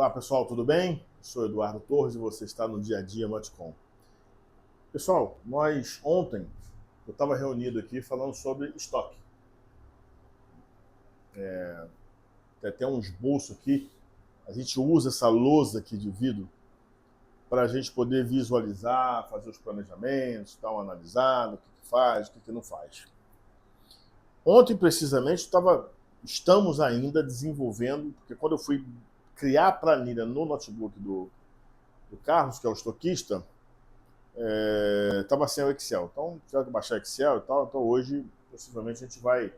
Olá pessoal, tudo bem? Eu sou Eduardo Torres e você está no Dia a Dia Multicom. Pessoal, ontem eu estava reunido aqui falando sobre estoque. Tem até um esboço aqui. A gente usa essa lousa aqui de vidro para a gente poder visualizar, fazer os planejamentos, dar uma analisada, o que faz, o que não faz. Ontem, precisamente, estamos ainda desenvolvendo, porque quando eu fui criar a planilha no notebook do Carlos, que é o estoquista, estava sem o Excel. Então, tiver que baixar Excel e tal. Então, hoje, possivelmente, a gente vai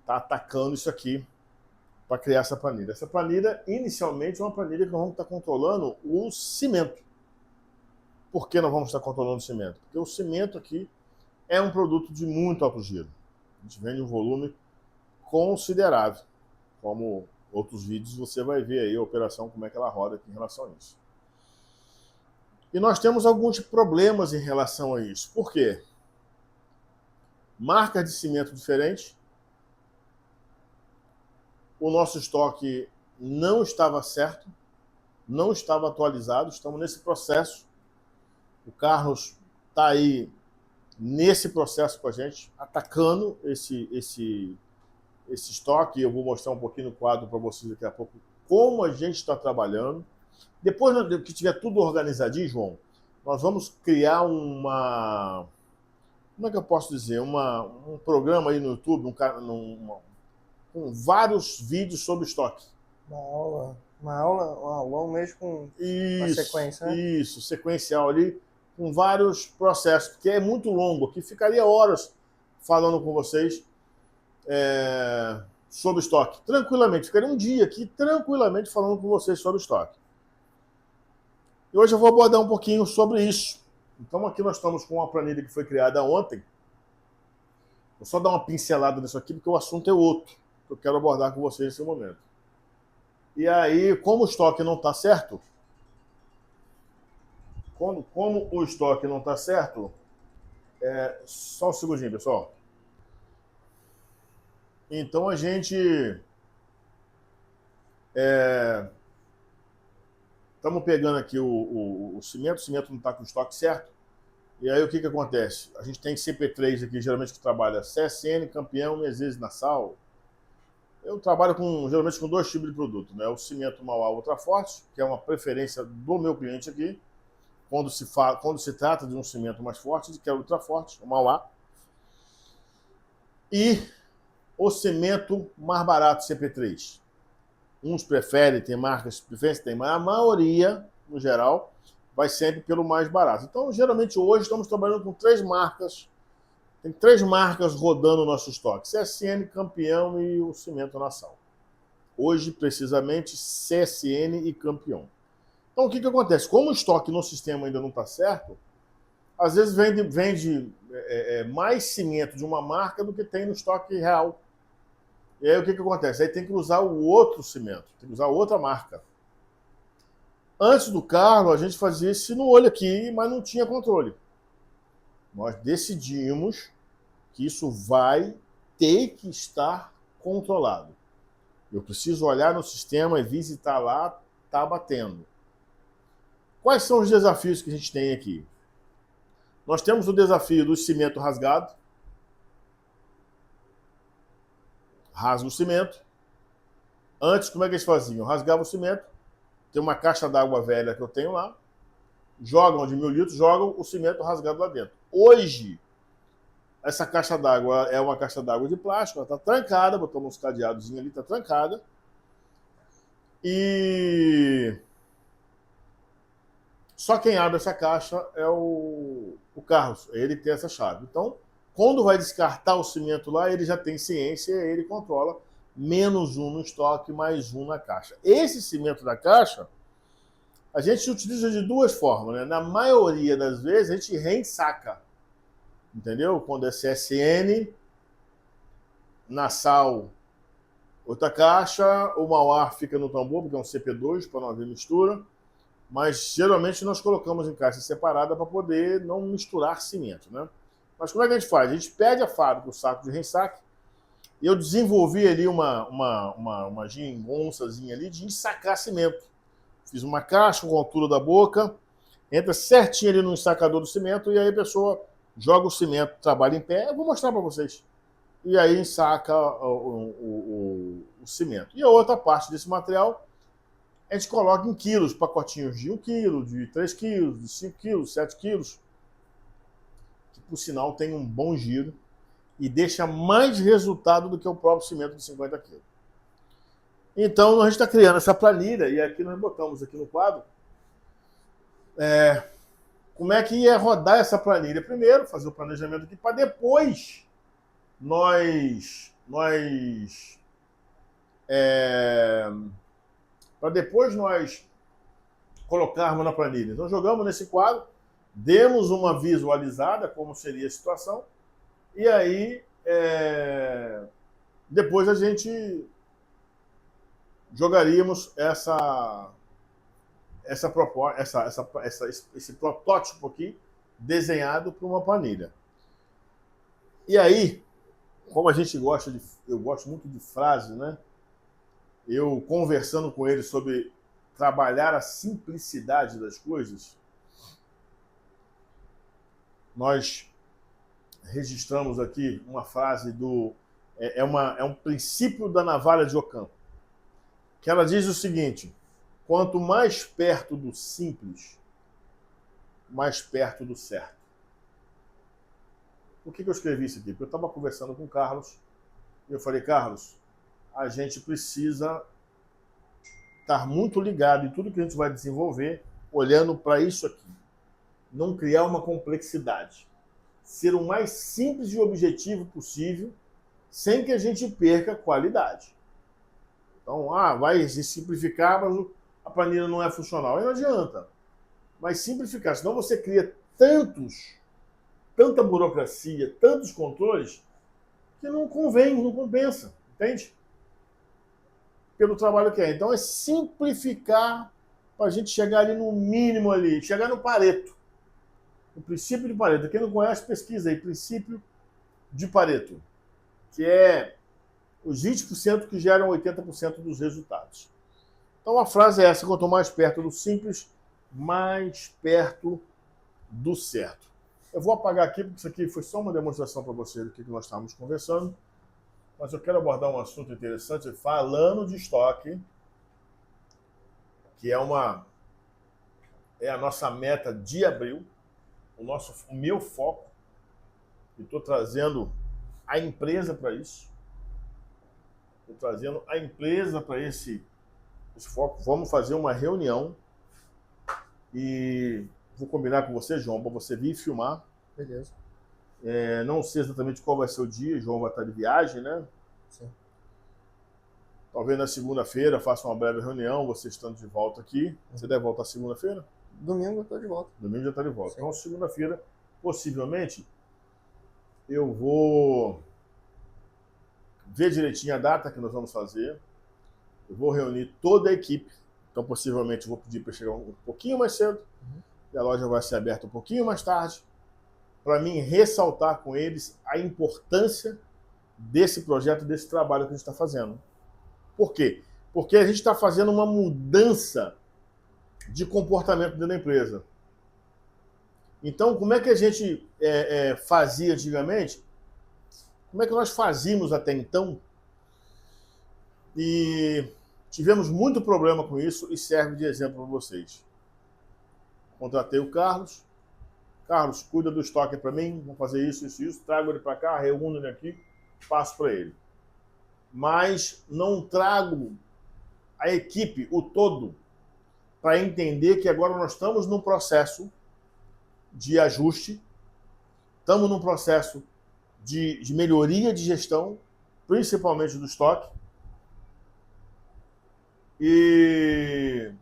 estar atacando isso aqui para criar essa planilha. Essa planilha, inicialmente, é uma planilha que nós vamos estar controlando o cimento. Por que nós vamos estar controlando o cimento? Porque o cimento aqui é um produto de muito alto giro. A gente vende um volume considerável. Como outros vídeos, você vai ver aí a operação, como é que ela roda aqui em relação a isso. E nós temos alguns problemas em relação a isso. Por quê? Marcas de cimento diferentes. O nosso estoque não estava certo, não estava atualizado. Estamos nesse processo. O Carlos está aí nesse processo com a gente, atacando esse estoque. Eu vou mostrar um pouquinho no quadro para vocês daqui a pouco como a gente está trabalhando. Depois que tiver tudo organizadinho, João, nós vamos criar uma... Como é que eu posso dizer? Um programa aí no YouTube, com vários vídeos sobre estoque. Uma aula mesmo com uma sequência, né? Isso, sequencial ali, com vários processos, porque é muito longo, aqui ficaria horas falando com vocês sobre estoque. Tranquilamente, ficaria um dia aqui tranquilamente falando com vocês sobre estoque. E hoje eu vou abordar um pouquinho sobre isso. Então aqui nós estamos com uma planilha que foi criada ontem. Vou só dar uma pincelada nisso aqui, porque o assunto é outro, que eu quero abordar com vocês nesse momento. E aí, como o estoque não está certo, como o estoque não está certo, só um segundinho, pessoal. Então a gente estamos pegando aqui o cimento não está com o estoque certo. E aí o que acontece? A gente tem CP3 aqui, geralmente que trabalha CSN, Campeão e às vezes Nassau. Eu trabalho geralmente com dois tipos de produto, né? O cimento Mauá Ultra Forte, que é uma preferência do meu cliente aqui, quando se trata de um cimento mais forte, que é o Ultra Forte, o Mauá. E o cimento mais barato, CP3. Uns preferem, tem marcas que preferem, mas a maioria, no geral, vai sempre pelo mais barato. Então, geralmente, hoje estamos trabalhando com três marcas. Tem três marcas rodando o nosso estoque. CSN, Campeão e o Cimento Nassau. Hoje, precisamente, CSN e Campeão. Então, o que acontece? Como o estoque no sistema ainda não está certo, às vezes vende mais cimento de uma marca do que tem no estoque real. E aí o que acontece? Aí tem que usar o outro cimento, tem que usar outra marca. Antes do Carlos, a gente fazia esse no olho aqui, mas não tinha controle. Nós decidimos que isso vai ter que estar controlado. Eu preciso olhar no sistema e visitar lá, está batendo. Quais são os desafios que a gente tem aqui? Nós temos o desafio do cimento rasgado. Rasga o cimento. Antes, como é que eles faziam? Rasgava o cimento, tem uma caixa d'água velha que eu tenho lá, jogam de 1000 litros, jogam o cimento rasgado lá dentro. Hoje, essa caixa d'água é uma caixa d'água de plástico, ela está trancada, botamos uns cadeados ali, está trancada. E só quem abre essa caixa é o Carlos, ele tem essa chave. Então, quando vai descartar o cimento lá, ele já tem ciência, ele controla. Menos um no estoque, mais um na caixa. Esse cimento da caixa, a gente utiliza de duas formas, né? Na maioria das vezes, a gente reensaca. Entendeu? Quando é CSN, Nassau, outra caixa, o Mauá fica no tambor, porque é um CP2, para não haver mistura. Mas, geralmente, nós colocamos em caixa separada para poder não misturar cimento, né? Mas como é que a gente faz? A gente pede à fábrica o saco de reensaque. E eu desenvolvi ali uma geringonçazinha ali de ensacar cimento. fiz uma caixa com a altura da boca, entra certinho ali no ensacador do cimento e aí a pessoa joga o cimento, trabalha em pé. Eu vou mostrar para vocês. E aí ensaca o cimento. E a outra parte desse material a gente coloca em quilos, pacotinhos de 1 quilo, de 3 quilos, de 5 quilos, 7 quilos, que por sinal tem um bom giro e deixa mais resultado do que o próprio cimento de 50 quilos. Então a gente está criando essa planilha e aqui nós botamos aqui no quadro como é que ia rodar essa planilha. Primeiro, fazer o planejamento aqui, para depois nós colocarmos na planilha. Então jogamos nesse quadro, demos uma visualizada como seria a situação e aí depois a gente jogaríamos esse protótipo aqui desenhado para uma planilha. E aí, como eu gosto muito de frase, né? Eu conversando com ele sobre trabalhar a simplicidade das coisas, nós registramos aqui uma frase é um princípio da navalha de Ockham, que ela diz o seguinte: quanto mais perto do simples, mais perto do certo. Por que eu escrevi isso aqui? Porque eu estava conversando com o Carlos e eu falei, Carlos, a gente precisa estar muito ligado em tudo que a gente vai desenvolver, olhando para isso aqui. Não criar uma complexidade. Ser o mais simples e objetivo possível, sem que a gente perca qualidade. Então, vai se simplificar, mas a planilha não é funcional. Aí não adianta. Mas simplificar, senão você cria tanta burocracia, tantos controles, que não convém, não compensa, entende? Pelo trabalho que é. Então é simplificar para a gente chegar ali no mínimo ali, chegar no Pareto. O princípio de Pareto. Quem não conhece, pesquisa aí, princípio de Pareto, que é os 20% que geram 80% dos resultados. Então a frase é essa: quanto mais perto do simples, mais perto do certo. Eu vou apagar aqui, porque isso aqui foi só uma demonstração para vocês do que nós estávamos conversando. Mas eu quero abordar um assunto interessante, falando de estoque, que é a nossa meta de abril, o meu foco. E estou trazendo a empresa para isso. Estou trazendo a empresa para esse foco. Vamos fazer uma reunião e vou combinar com você, João, para você vir filmar. Beleza. Não sei exatamente qual vai ser o dia, João vai estar de viagem, né? Sim. Talvez na segunda-feira faça uma breve reunião, você estando de volta aqui. Você deve voltar segunda-feira? Domingo eu estou de volta. Domingo já está de volta. Sim. Então, segunda-feira, possivelmente, eu vou ver direitinho a data que nós vamos fazer. Eu vou reunir toda a equipe. Então, possivelmente, eu vou pedir para chegar um pouquinho mais cedo. E a loja vai ser aberta um pouquinho mais tarde, para mim ressaltar com eles a importância desse projeto, desse trabalho que a gente está fazendo. Por quê? Porque a gente está fazendo uma mudança de comportamento dentro da empresa. Então, como é que a gente fazia antigamente? Como é que nós fazíamos até então? E tivemos muito problema com isso e serve de exemplo para vocês. Contratei o Carlos. Carlos, cuida do estoque para mim, vamos fazer isso, isso, isso. Trago ele para cá, reúno ele aqui, passo para ele. Mas não trago a equipe, o todo, para entender que agora nós estamos num processo de ajuste, estamos num processo de melhoria de gestão, principalmente do estoque. E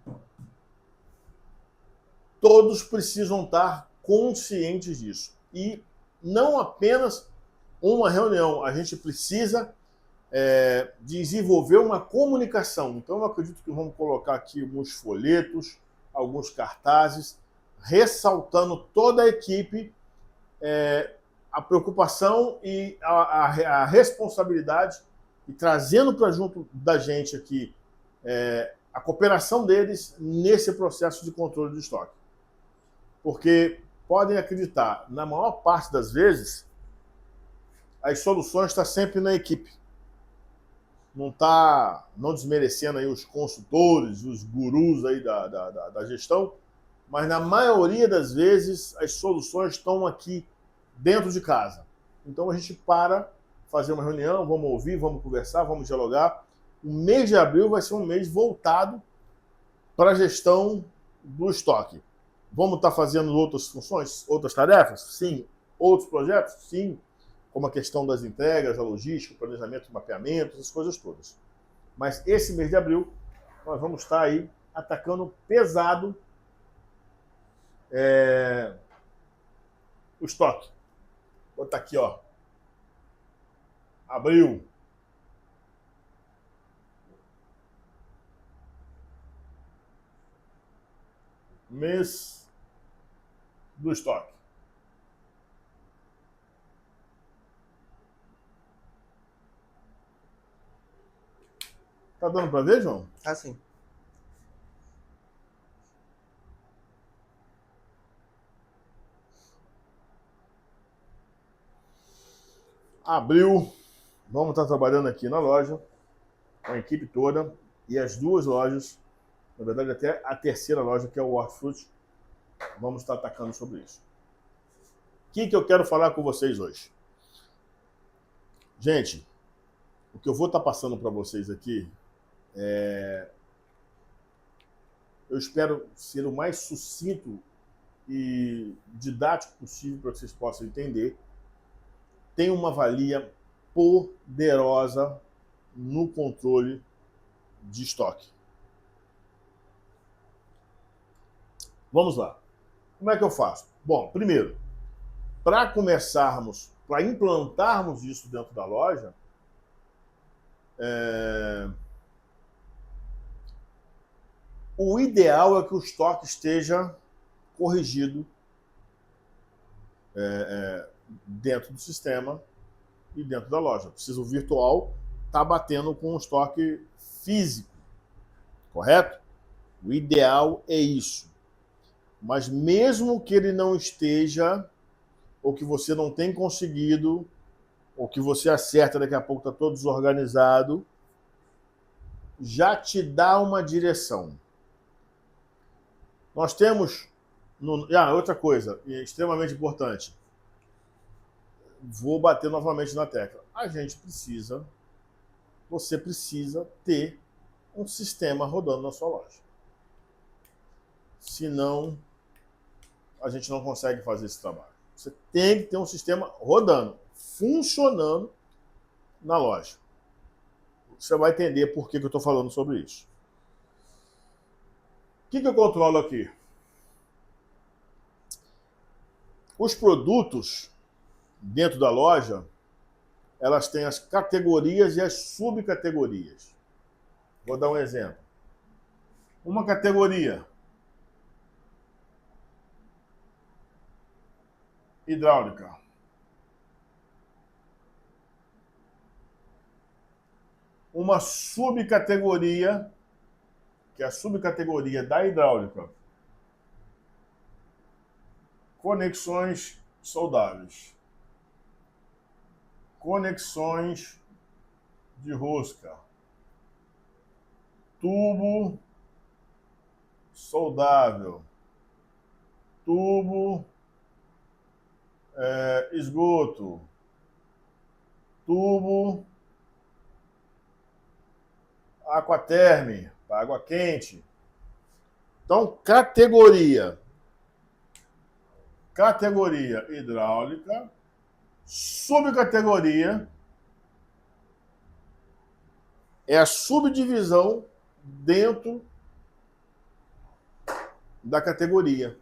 todos precisam estar conscientes disso. E não apenas uma reunião, a gente precisa desenvolver uma comunicação. Então, eu acredito que vamos colocar aqui alguns folhetos, alguns cartazes, ressaltando toda a equipe, a preocupação e a responsabilidade, e trazendo para junto da gente aqui a cooperação deles nesse processo de controle de estoque. Porque podem acreditar, na maior parte das vezes, as soluções estão sempre na equipe. Não desmerecendo aí os consultores, os gurus aí da gestão, mas na maioria das vezes as soluções estão aqui dentro de casa. Então a gente para fazer uma reunião, vamos ouvir, vamos conversar, vamos dialogar. O mês de abril vai ser um mês voltado para a gestão do estoque. Vamos estar fazendo outras funções, outras tarefas? Sim. Outros projetos? Sim. Como a questão das entregas, a logística, o planejamento, o mapeamento, essas coisas todas. Mas esse mês de abril, nós vamos estar aí atacando pesado o estoque. Vou botar aqui, ó. Abril. Mês do estoque. Tá dando para ver, João? Ah, sim. Abril, vamos estar trabalhando aqui na loja, com a equipe toda, e as duas lojas, na verdade até a terceira loja, que é o Hortifruti, vamos estar atacando sobre isso. O que eu quero falar com vocês hoje? Gente, o que eu vou estar passando para vocês aqui eu espero ser o mais sucinto e didático possível para que vocês possam entender. Tem uma valia poderosa no controle de estoque. Vamos lá. Como é que eu faço? Bom, primeiro, para começarmos, para implantarmos isso dentro da loja, o ideal é que o estoque esteja corrigido dentro do sistema e dentro da loja. O virtual está batendo com o estoque físico, correto? O ideal é isso. Mas mesmo que ele não esteja, ou que você não tenha conseguido, ou que você acerta daqui a pouco está todo desorganizado, já te dá uma direção. Nós temos... outra coisa, extremamente importante. Vou bater novamente na tecla. Você precisa ter um sistema rodando na sua loja. Senão, a gente não consegue fazer esse trabalho. Você tem que ter um sistema rodando, funcionando na loja. Você vai entender por que eu estou falando sobre isso. O que eu controlo aqui? Os produtos dentro da loja, elas têm as categorias e as subcategorias. Vou dar um exemplo. Uma categoria: hidráulica. Uma subcategoria, que é a subcategoria da hidráulica: conexões soldáveis. Conexões de rosca. Tubo soldável. Tubo esgoto. Tubo aquaterme, para água quente. Então, categoria hidráulica, subcategoria é a subdivisão dentro da categoria.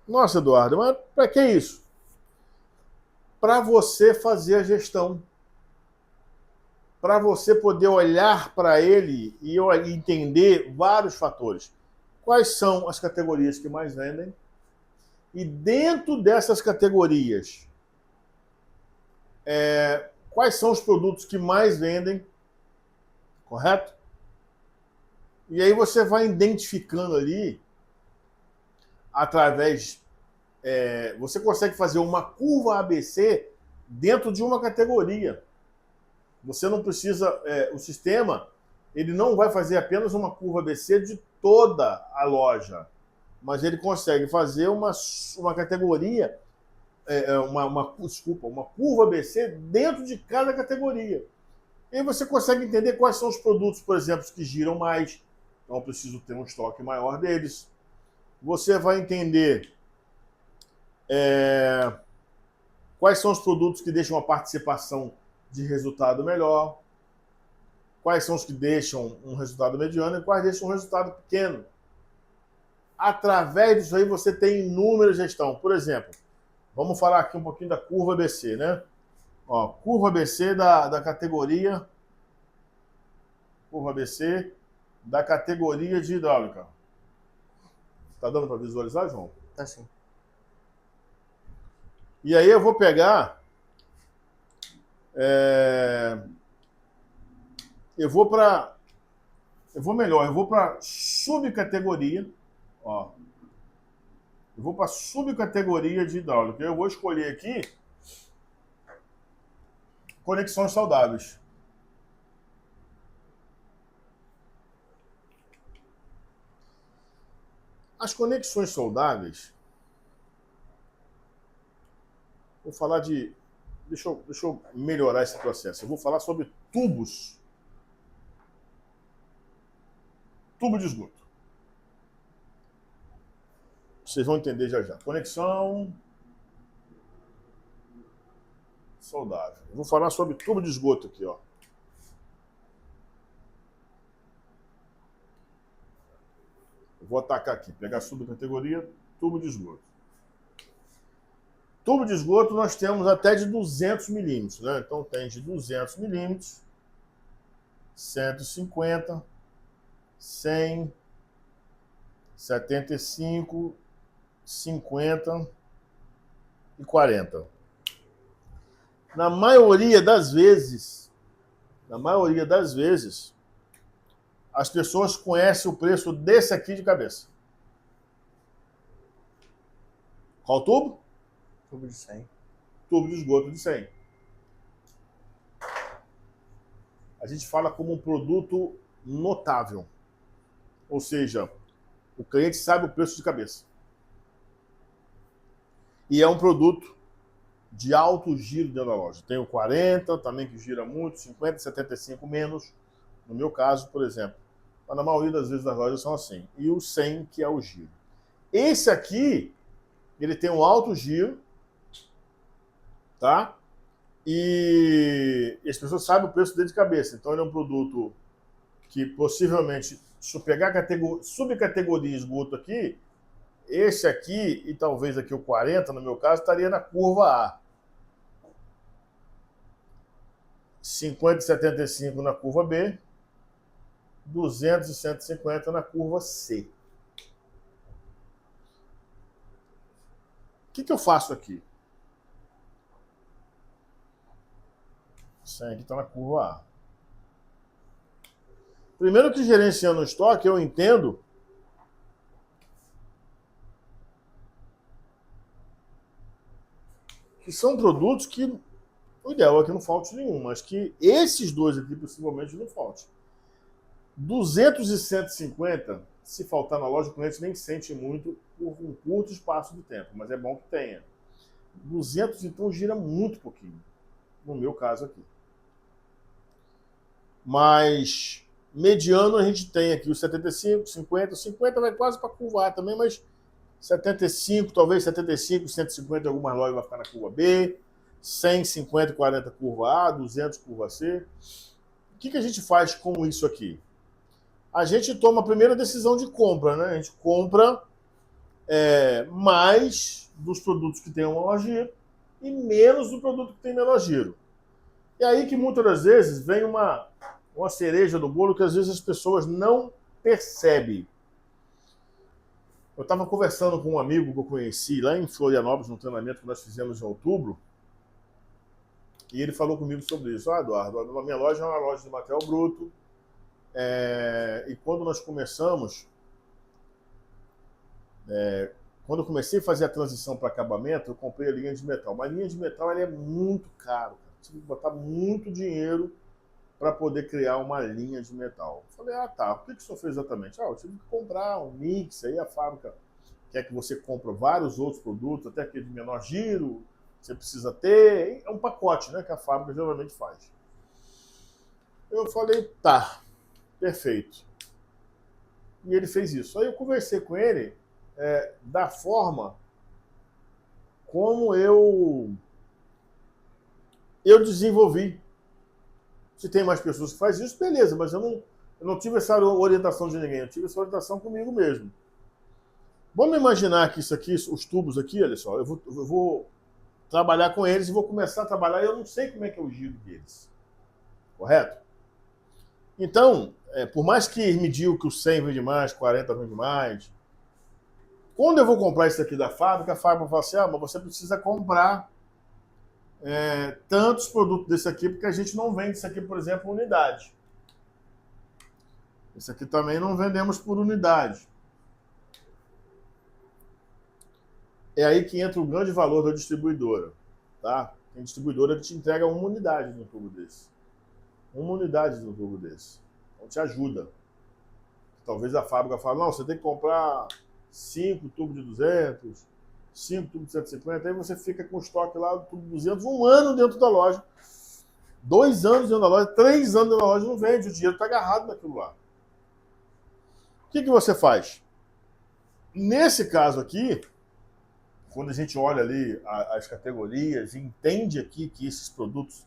Nossa, Eduardo, mas para que isso? Para você fazer a gestão. Para você poder olhar para ele e entender vários fatores. Quais são as categorias que mais vendem? E dentro dessas categorias, quais são os produtos que mais vendem? Correto? E aí você vai identificando ali, através... você consegue fazer uma curva ABC dentro de uma categoria. Você não precisa... o sistema, ele não vai fazer apenas uma curva ABC de toda a loja, mas ele consegue fazer uma categoria, uma curva ABC dentro de cada categoria. E aí você consegue entender quais são os produtos, por exemplo, que giram mais, então eu preciso ter um estoque maior deles. Você vai entender quais são os produtos que deixam a participação de resultado melhor, quais são os que deixam um resultado mediano e quais deixam um resultado pequeno. Através disso aí você tem inúmeras gestão. Por exemplo, vamos falar aqui um pouquinho da curva ABC, né? Ó, curva ABC da categoria... Curva ABC da categoria de hidráulica. Tá dando para visualizar, João? Tá sim. E aí eu vou pegar... Eu vou para subcategoria. Ó. Eu vou para subcategoria de hidráulica. Eu vou escolher aqui conexões saudáveis. As conexões saudáveis... Vou falar de... Deixa eu melhorar esse processo. Eu vou falar sobre tubos. Tubo de esgoto. Vocês vão entender já já. Conexão saudável. Eu vou falar sobre tubo de esgoto aqui, ó. Eu vou atacar aqui, pegar a subcategoria, tubo de esgoto. Tubo de esgoto nós temos até de 200 milímetros, né? Então tem de 200 milímetros, 150, 100, 75, 50 e 40. Na maioria das vezes, as pessoas conhecem o preço desse aqui de cabeça. Qual tubo? Tubo de 100. Tubo de esgoto de 100. A gente fala como um produto notável. Ou seja, o cliente sabe o preço de cabeça. E é um produto de alto giro dentro da loja. Tem o 40, também que gira muito, 50, 75 menos. No meu caso, por exemplo. Mas na maioria das vezes das lojas são assim. E o 100, que é o giro. Esse aqui, ele tem um alto giro, tá? E as pessoas sabem o preço dele de cabeça. Então ele é um produto que possivelmente, se eu pegar subcategoria esgoto aqui, esse aqui, e talvez aqui o 40, no meu caso, estaria na curva A. 50 e 75 na curva B, 200 e 150 na curva C. O que eu faço aqui? Isso aqui está na curva A. Primeiro que gerenciando o estoque, eu entendo que são produtos que o ideal é que não falte nenhum, mas que esses dois aqui possivelmente não falte. 200 e 150, se faltar na loja, o cliente nem sente muito por um curto espaço de tempo, mas é bom que tenha. 200, então, gira muito pouquinho, no meu caso aqui. Mas, mediano, a gente tem aqui os 75, 50, 50 vai quase para curvar também, mas 75, talvez 75, 150 em algumas lojas vai ficar na curva B, 100, 50, 40 curva A, 200 curva C. O que a gente faz com isso aqui? A gente toma a primeira decisão de compra, né? A gente compra mais dos produtos que têm um maior giro e menos do produto que tem menor giro. E aí que muitas das vezes vem uma cereja do bolo que às vezes as pessoas não percebem. Eu estava conversando com um amigo que eu conheci lá em Florianópolis, no treinamento que nós fizemos em outubro, e ele falou comigo sobre isso. Eduardo, a minha loja é uma loja de material bruto, E quando nós começamos, quando eu comecei a fazer a transição para acabamento, eu comprei a linha de metal. Mas a linha de metal ela é muito caro, cara. Você tem que botar muito dinheiro para poder criar uma linha de metal. Eu falei, tá, o que o senhor fez exatamente? Eu tive que comprar um mix, aí a fábrica quer que você compre vários outros produtos, até aquele de menor giro, você precisa ter, é um pacote, né, que a fábrica geralmente faz. Eu falei, tá, perfeito. E ele fez isso. Aí eu conversei com ele da forma como eu desenvolvi. Se tem mais pessoas que fazem isso, beleza, mas eu não tive essa orientação de ninguém, eu tive essa orientação comigo mesmo. Vamos imaginar que isso aqui, os tubos aqui, olha só, eu vou trabalhar com eles e vou começar a trabalhar e eu não sei como é que é o giro deles. Correto? Então, por mais que me digam que o 100 vende mais, 40 vende mais, quando eu vou comprar isso aqui da fábrica, a fábrica fala assim, mas você precisa comprar tantos produtos desse aqui, porque a gente não vende isso aqui, por exemplo, unidade. Esse aqui também não vendemos por unidade. É aí que entra o grande valor da distribuidora. Tá? Tem distribuidora que te entrega uma unidade no tubo desse. Uma unidade no tubo desse. Então te ajuda. Talvez a fábrica fale, não, você tem que comprar 5 tubos de 200, 5 tubos de 150, aí você fica com o estoque lá do tubo de 200, 1 ano dentro da loja, 2 anos dentro da loja, 3 anos dentro da loja, não vende, o dinheiro está agarrado naquilo lá. O que você faz? Nesse caso aqui, quando a gente olha ali as categorias e entende aqui que esses produtos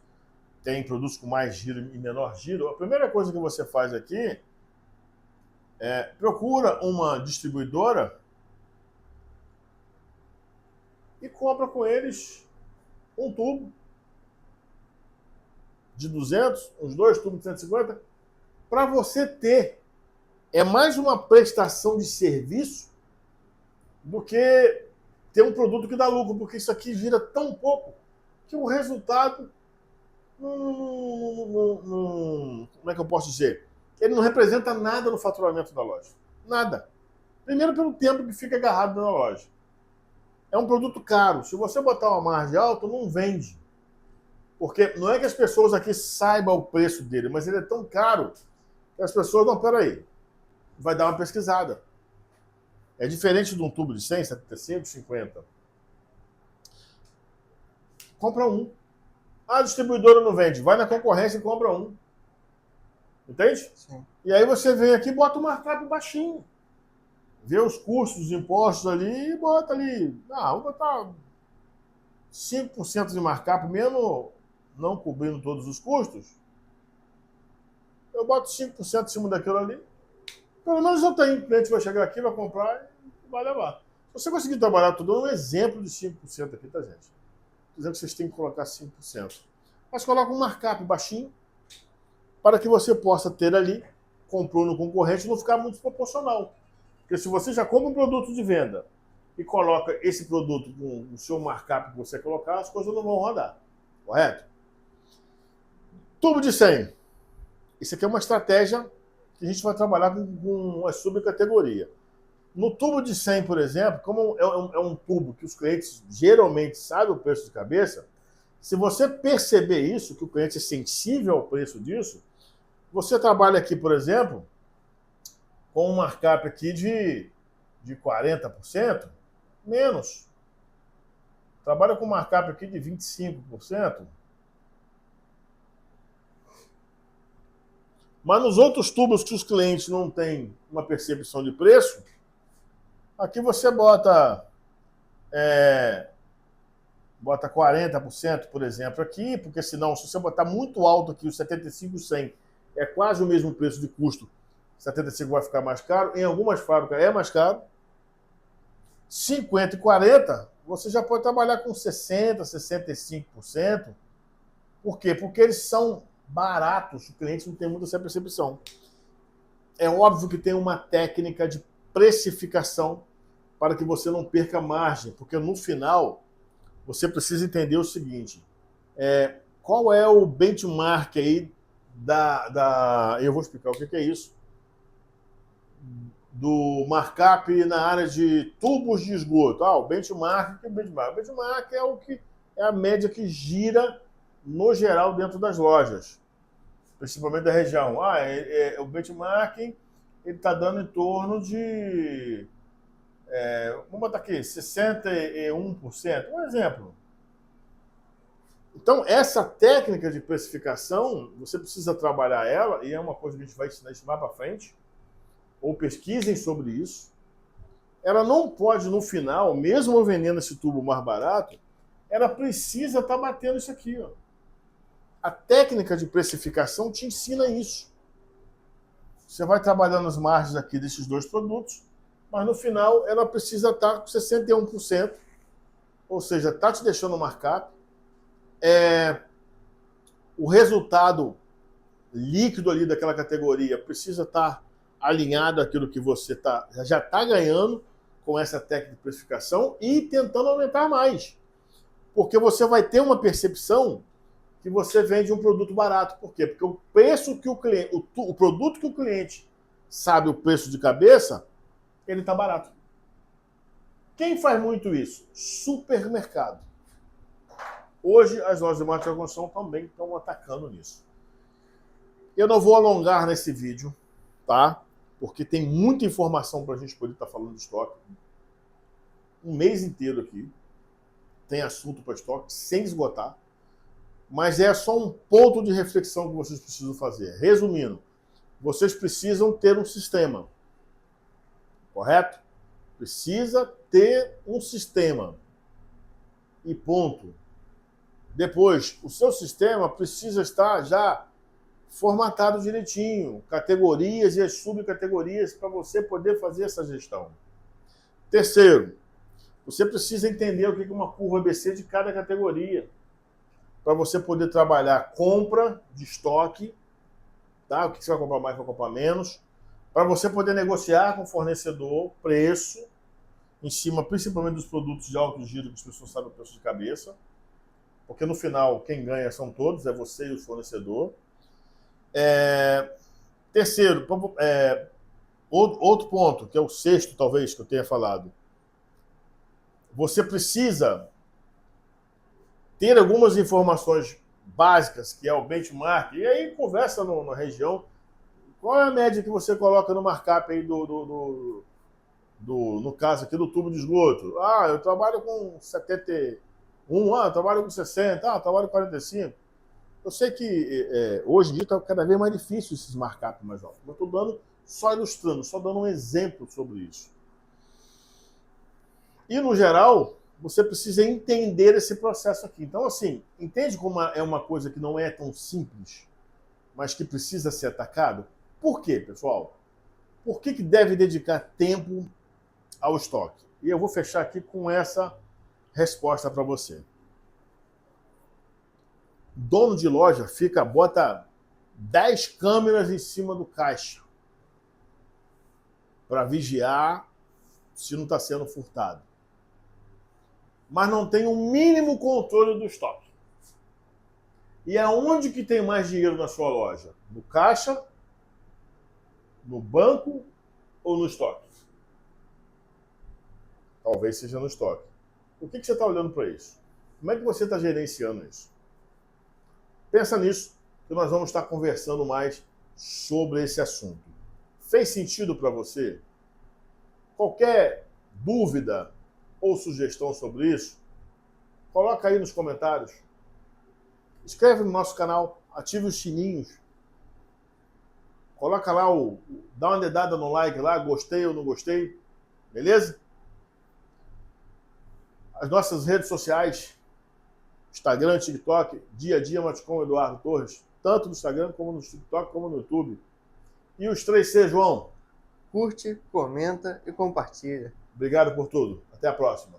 têm produtos com mais giro e menor giro, a primeira coisa que você faz aqui procura uma distribuidora e compra com eles um tubo de 200, uns 2 tubos de 150, para você ter. É mais uma prestação de serviço do que ter um produto que dá lucro, porque isso aqui gira tão pouco que o resultado como é que eu posso dizer? Ele não representa nada no faturamento da loja. Nada. Primeiro pelo tempo que fica agarrado na loja. É um produto caro. Se você botar uma margem alta, não vende. Porque não é que as pessoas aqui saibam o preço dele, mas ele é tão caro que as pessoas, não, peraí, vai dar uma pesquisada. É diferente de um tubo de 100, 75, 50. Compra um. A distribuidora não vende. Vai na concorrência e compra um. Entende? Sim. E aí você vem aqui e bota o markup baixinho. Vê os custos, os impostos ali e bota ali. Vou botar 5% de markup, mesmo não cobrindo todos os custos. Eu boto 5% em cima daquilo ali. Pelo menos eu tenho. O cliente vai chegar aqui, vai comprar e vai levar. Se você conseguir trabalhar tudo, é um exemplo de 5% aqui, tá, gente? Estou dizendo que vocês têm que colocar 5%. Mas coloca um markup baixinho para que você possa ter ali, comprou no concorrente, não ficar muito desproporcional. Porque se você já compra um produto de venda e coloca esse produto com o seu markup que você colocar, as coisas não vão rodar. Correto? Tubo de 100. Isso aqui é uma estratégia que a gente vai trabalhar com uma subcategoria. No tubo de 100, por exemplo, como é um tubo que os clientes geralmente sabem o preço de cabeça, se você perceber isso, que o cliente é sensível ao preço disso, você trabalha aqui, por exemplo, com um markup aqui de 40%, menos. Trabalha com um markup aqui de 25%. Mas nos outros tubos que os clientes não têm uma percepção de preço, aqui você bota 40%, por exemplo, aqui, porque senão, se você botar muito alto aqui, os 75, 100, é quase o mesmo preço de custo, 75 vai ficar mais caro, em algumas fábricas é mais caro. 50 e 40, você já pode trabalhar com 60%, 65%. Por quê? Porque eles são baratos, o cliente não tem muita essa percepção. É óbvio que tem uma técnica de precificação para que você não perca margem, porque no final você precisa entender o seguinte, qual é o benchmark aí eu vou explicar o que é isso, do markup na área de tubos de esgoto. O benchmark, o benchmark é o que é a média que gira no geral dentro das lojas, principalmente da região. O benchmarking ele está dando em torno de, vamos botar aqui, 61%, um exemplo. Então, essa técnica de precificação, você precisa trabalhar ela, e é uma coisa que a gente vai ensinar para frente, ou pesquisem sobre isso. Ela não pode, no final, mesmo vendendo esse tubo mais barato, ela precisa estar batendo isso aqui. Ó. A técnica de precificação te ensina isso. Você vai trabalhando as margens aqui desses dois produtos, mas no final ela precisa estar com 61%, ou seja, está te deixando markup. O resultado líquido ali daquela categoria precisa estar alinhado àquilo que você já está ganhando com essa técnica de precificação e tentando aumentar mais. Porque você vai ter uma percepção que você vende um produto barato. Por quê? Porque o preço que o produto que o cliente sabe o preço de cabeça, ele está barato. Quem faz muito isso? Supermercado. Hoje, as lojas de material de construção também estão atacando nisso. Eu não vou alongar nesse vídeo, tá? Porque tem muita informação para a gente poder estar falando de estoque. Um mês inteiro aqui. Tem assunto para estoque, sem esgotar. Mas é só um ponto de reflexão que vocês precisam fazer. Resumindo, vocês precisam ter um sistema. Correto? Precisa ter um sistema. E ponto. Depois, o seu sistema precisa estar já formatado direitinho, categorias e as subcategorias para você poder fazer essa gestão. Terceiro, você precisa entender o que é uma curva ABC de cada categoria, para você poder trabalhar compra de estoque, tá? O que você vai comprar mais, vai comprar menos, para você poder negociar com o fornecedor preço, em cima principalmente dos produtos de alto giro, que as pessoas sabem o preço de cabeça, porque no final quem ganha são todos, é você e o fornecedor. Terceiro, outro ponto, que é o sexto talvez que eu tenha falado, você precisa ter algumas informações básicas, que é o benchmark, e aí conversa na região, qual é a média que você coloca no markup aí no caso aqui do tubo de esgoto? Eu trabalho com 71, eu trabalho com 60, eu trabalho com 45. Eu sei que hoje em dia está cada vez mais difícil esses markups mais altos. Eu estou só ilustrando, só dando um exemplo sobre isso. E, no geral, você precisa entender esse processo aqui. Então, assim, entende como é uma coisa que não é tão simples, mas que precisa ser atacado? Por quê, pessoal? Por que deve dedicar tempo ao estoque? E eu vou fechar aqui com essa resposta para você. Dono de loja bota 10 câmeras em cima do caixa para vigiar se não está sendo furtado. Mas não tem um mínimo controle do estoque. E aonde que tem mais dinheiro na sua loja? No caixa, no banco ou no estoque? Talvez seja no estoque. O que você está olhando para isso? Como é que você está gerenciando isso? Pensa nisso, que nós vamos estar conversando mais sobre esse assunto. Fez sentido para você? Qualquer dúvida ou sugestão sobre isso, coloca aí nos comentários. Inscreve no nosso canal, ative os sininhos. Coloca lá, dá uma dedada no like lá, gostei ou não gostei. Beleza? As nossas redes sociais, Instagram, TikTok, dia a dia, Maticom Eduardo Torres, tanto no Instagram como no TikTok como no YouTube. E os 3C, João? Curte, comenta e compartilha. Obrigado por tudo. Até a próxima.